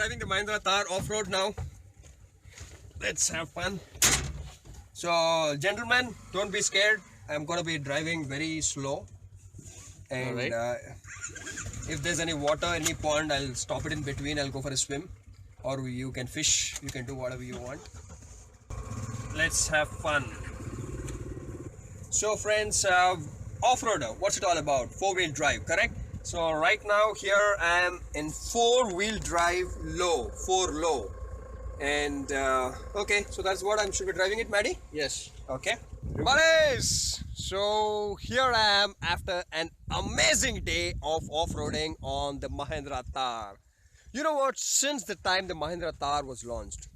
driving the Mahindra Thar off-road now. Let's have fun. So, gentlemen, don't be scared. I'm gonna be driving very slow. And if there's any water, any pond, I'll stop it in between. I'll go for a swim. Or you can fish. You can do whatever you want. Let's have fun. So, friends, off-roader, what's it all about? Four-wheel drive, correct? So right now here I am in four-wheel drive low, 4 low, and okay, so that's what I should be driving it, Maddie? Yes. Okay. Buddies! So here I am after an amazing day of off-roading on the Mahindra Thar. You know what? Since the time the Mahindra Thar was launched,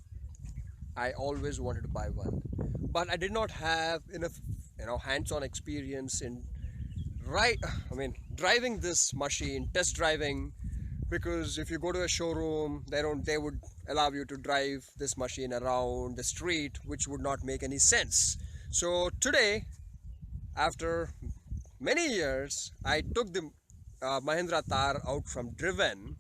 I always wanted to buy one, but I did not have enough, hands-on experience in driving this machine, test driving, because if you go to a showroom, they would allow you to drive this machine around the street, which would not make any sense. So today, after many years, I took the Mahindra Thar out from Driven,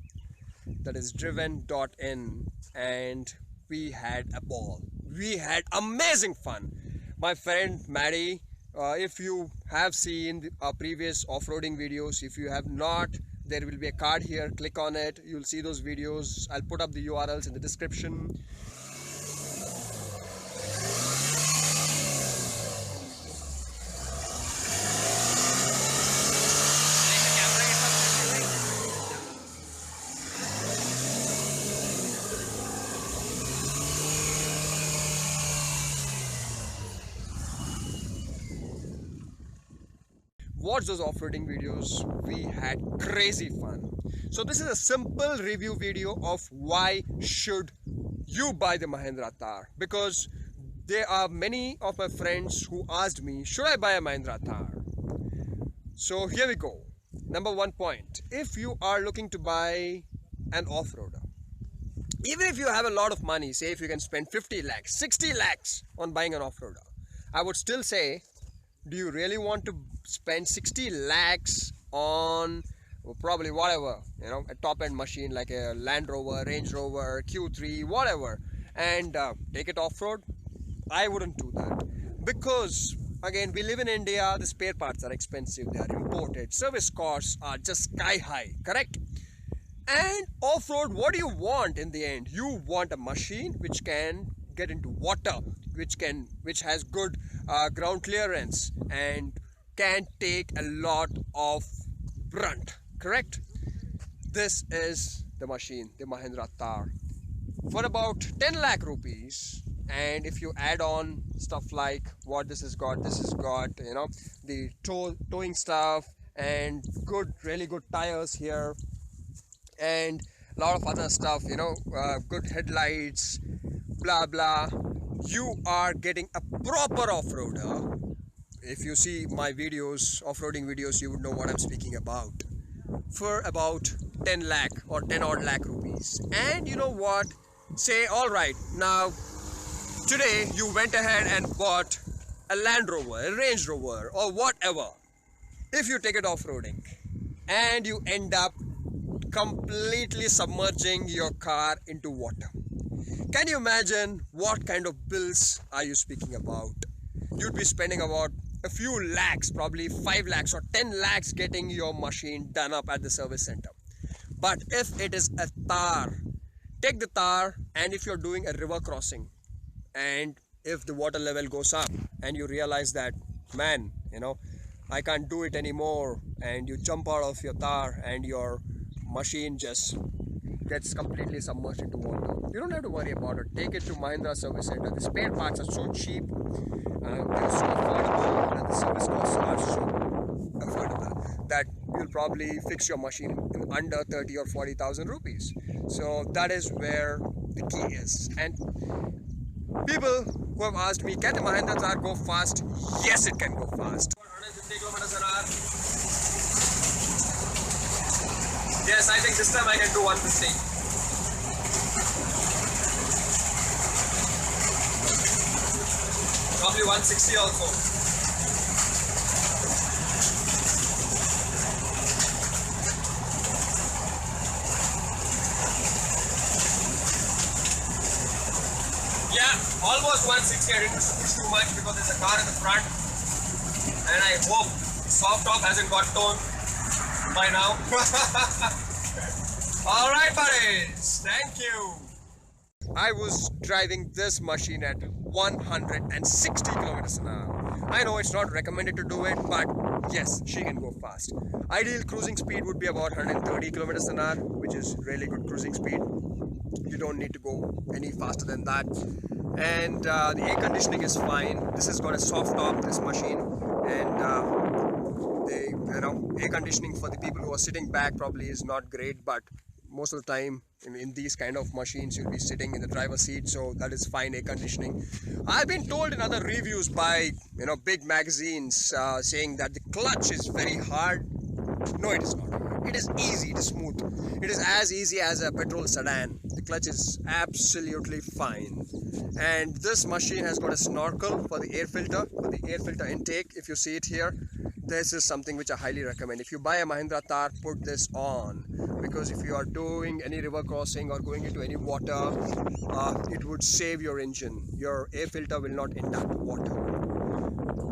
that is driven.in, and we had a ball. We had amazing fun. My friend Maddie, if you have seen our previous off-roading videos, if you have not, there will be a card here. Click on it. You'll see those videos. I'll put up the URLs in the description. Watch those off-roading videos. We had crazy fun. So this is a simple review video of why should you buy the Mahindra Thar, because there are many of my friends who asked me, should I buy a Mahindra Thar? So here we go. Number 1 point, if you are looking to buy an off-roader, even if you have a lot of money, say if you can spend 50 lakhs, 60 lakhs on buying an off-roader, I would still say, do you really want to spend 60 lakhs on probably whatever, a top-end machine like a Land Rover, Range Rover, Q3, whatever, and take it off-road? I wouldn't do that, because again, we live in India, the spare parts are expensive, they are imported, service costs are just sky high, correct? And off-road, what do you want in the end? You want a machine which can get into water, which has good ground clearance and can take a lot of brunt, correct? This is the machine, the Mahindra Thar, for about 10 lakh rupees. And if you add on stuff like what this has got, the towing stuff and really good tires here and a lot of other stuff, good headlights, blah blah, you are getting a proper off-roader. If you see my videos, off-roading videos, you would know what I'm speaking about, for about 10 lakh or 10 odd lakh rupees. And you know what, say alright, now today you went ahead and bought a Land Rover, a Range Rover or whatever. If you take it off-roading and you end up completely submerging your car into water, can you imagine what kind of bills are you speaking about? You'd be spending about a few lakhs, probably 5 lakhs or 10 lakhs getting your machine done up at the service center. But if it is a Thar, take the Thar, and if you're doing a river crossing and if the water level goes up and you realize that, man, I can't do it anymore, and you jump out of your Thar and your machine just gets completely submerged into water, you don't have to worry about it. Take it to Mahindra Service Center. The spare parts are so cheap, they're so affordable, and the service costs are so affordable that you'll probably fix your machine in under 30 or 40,000 rupees. So that is where the key is. And people who have asked me, can the Mahindra Thar go fast? Yes, it can go fast. 150 kilometers an hour. Yes, I think this time I can do 150. Probably 160 also. Yeah, almost 160. I didn't push too much because there's a car in the front, and I hope soft top hasn't got tone by now. All right, buddies. Thank you. I was driving this machine at 160 kilometers an hour. I know it's not recommended to do it, but yes, she can go fast. Ideal cruising speed would be about 130 kilometers an hour, which is really good cruising speed. You don't need to go any faster than that. And the air conditioning is fine. This has got a soft top, this machine, and air conditioning for the people who are sitting back probably is not great, but most of the time in these kind of machines you'll be sitting in the driver's seat, so that is fine air conditioning. I've been told in other reviews by big magazines saying that the clutch is very hard. No, it is not. It is easy, it is smooth. It is as easy as a petrol sedan. The clutch is absolutely fine. And this machine has got a snorkel for the air filter intake. If you see it here, this is something which I highly recommend. If you buy a Mahindra Thar, put this on, because if you are doing any river crossing or going into any water, it would save your engine. Your air filter will not end up water.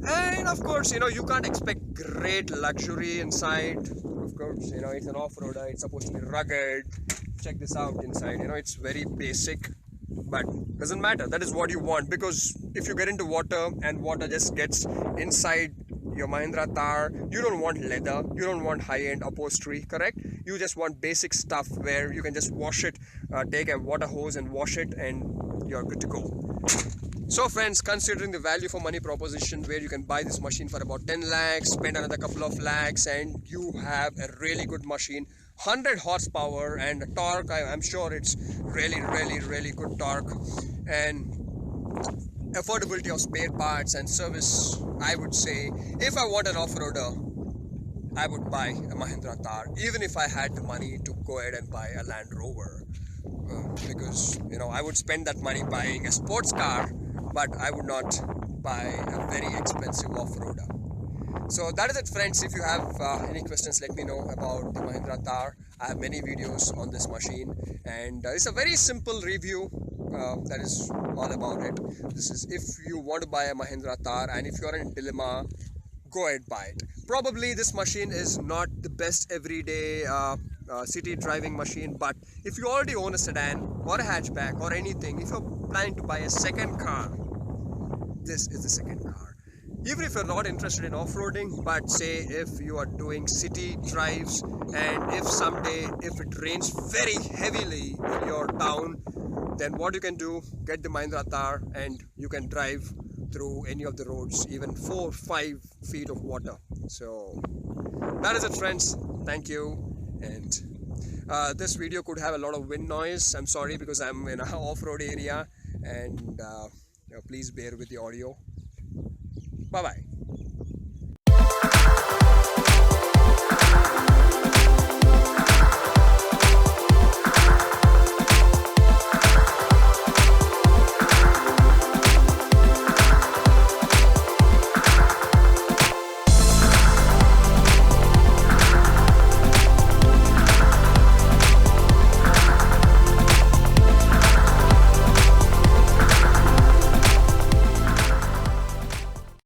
And of course, you can't expect great luxury inside. Of course, it's an off-roader, it's supposed to be rugged. Check this out inside, it's very basic, but doesn't matter. That is what you want, because if you get into water and water just gets inside your Mahindra Thar, you don't want leather, you don't want high-end upholstery, correct? You just want basic stuff where you can just wash it, take a water hose and wash it, and you're good to go. So friends, considering the value for money proposition where you can buy this machine for about 10 lakhs, spend another couple of lakhs, and you have a really good machine, 100 horsepower and torque, I'm sure it's really good torque, and affordability of spare parts and service. I would say if I want an off-roader, I would buy a Mahindra Thar, even if I had the money to go ahead and buy a Land Rover, because I would spend that money buying a sports car, but I would not buy a very expensive off-roader. So that is it, friends. If you have any questions, let me know about the Mahindra Thar. I have many videos on this machine, and it's a very simple review. That is all about it. This is if you want to buy a Mahindra Thar, and if you are in a dilemma, go ahead buy it. Probably this machine is not the best everyday city driving machine, but if you already own a sedan or a hatchback or anything, if you're planning to buy a second car, this is the second car. Even if you're not interested in off-roading, but say if you are doing city drives, and if someday if it rains very heavily in your town, then what you can do, get the Mahindra Thar and you can drive through any of the roads, even 4-5 feet of water. So that is it, friends. Thank you. And this video could have a lot of wind noise. I'm sorry, because I'm in an off-road area, and please bear with the audio. Bye bye.